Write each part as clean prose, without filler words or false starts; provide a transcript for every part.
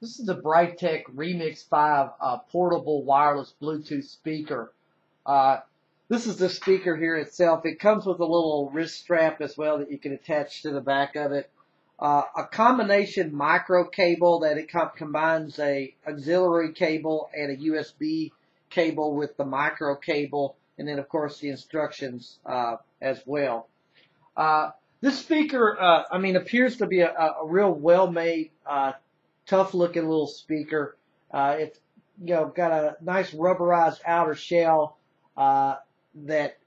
This is the Brightech Remix 5 portable wireless Bluetooth speaker. Uh, this is the speaker here itself. It comes with a little wrist strap as well that you can attach to the back of it. A combination micro cable that it combines a auxiliary cable and a USB cable with the micro cable, and then of course the instructions as well. This speaker, appears to be a real well-made, tough-looking little speaker. It's got a nice rubberized outer shell that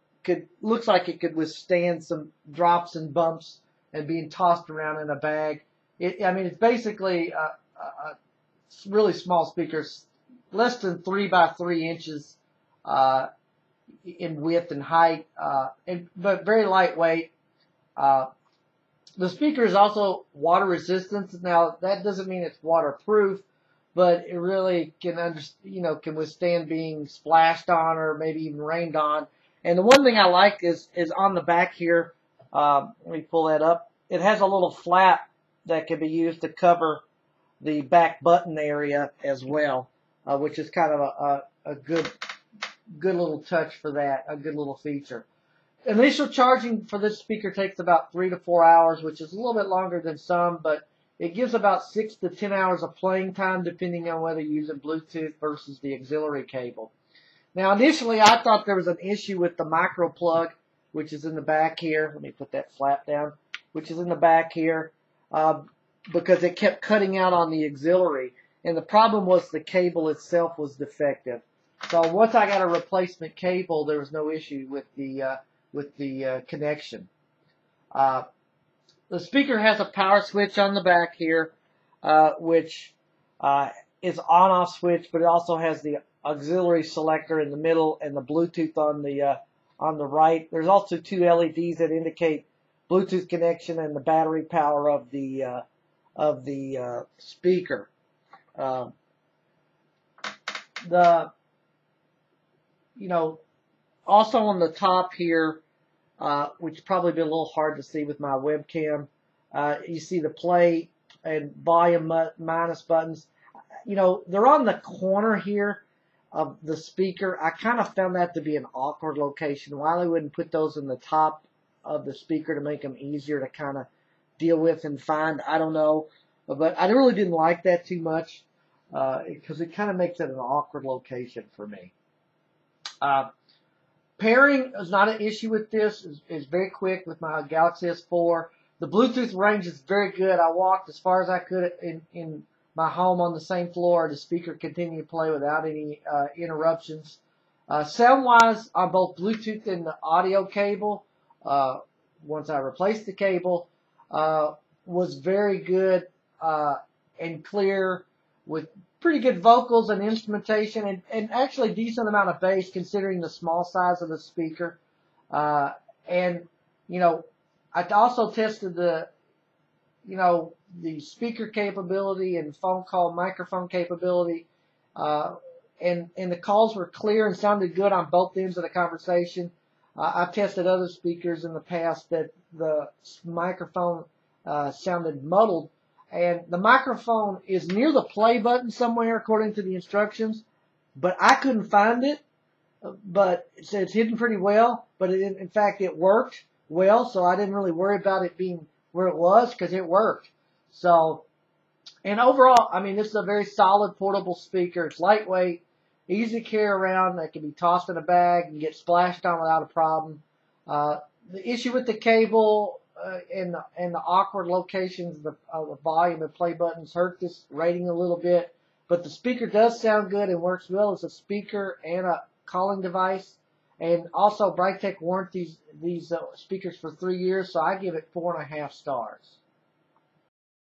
looks like it could withstand some drops and bumps and being tossed around in a bag. It's basically a really small speaker, less than 3 by 3 inches in width and height, but very lightweight. The speaker is also water resistant. Now that doesn't mean it's waterproof, but it really can withstand being splashed on or maybe even rained on. And the one thing I like is on the back here. Let me pull that up. It has a little flap that can be used to cover the back button area as well, which is kind of a good little touch for that, a good little feature. Initial charging for this speaker takes about 3 to 4 hours, which is a little bit longer than some, but it gives about 6 to 10 hours of playing time depending on whether you're using Bluetooth versus the auxiliary cable. Now, initially, I thought there was an issue with the micro plug, which is in the back here. Let me put that flap down, which is in the back here, because it kept cutting out on the auxiliary. And the problem was the cable itself was defective. So once I got a replacement cable, there was no issue with the connection. The speaker has a power switch on the back here, which is on-off switch, but it also has the auxiliary selector in the middle and the Bluetooth on the right. There's also 2 LEDs that indicate Bluetooth connection and the battery power of the speaker. Also on the top here, which probably be a little hard to see with my webcam, you see the play and volume minus buttons. They're on the corner here of the speaker. I kind of found that to be an awkward location. Why they wouldn't put those in the top of the speaker to make them easier to kind of deal with and find, I don't know. But I really didn't like that too much because it kind of makes it an awkward location for me. Pairing is not an issue with this. It's very quick with my Galaxy S4. The Bluetooth range is very good. I walked as far as I could in my home on the same floor. The speaker continued to play without any interruptions. Sound-wise, on both Bluetooth and the audio cable, once I replaced the cable, was very good and clear with pretty good vocals and instrumentation and actually a decent amount of bass considering the small size of the speaker. I also tested the speaker capability and phone call microphone capability, and the calls were clear and sounded good on both ends of the conversation. I've tested other speakers in the past that the microphone sounded muddled, and the microphone is near the play button somewhere according to the instructions, but I couldn't find it. But it's hidden pretty well, but in fact it worked well, so I didn't really worry about it being where it was because it worked. So, and overall, this is a very solid portable speaker. It's lightweight, easy to carry around. It can be tossed in a bag and get splashed on without a problem. The issue with the cable and the awkward locations of the volume and play buttons hurt this rating a little bit, but the speaker does sound good and works well as a speaker and a calling device. And also, Brightech warranties these speakers for 3 years, so I give it 4.5 stars.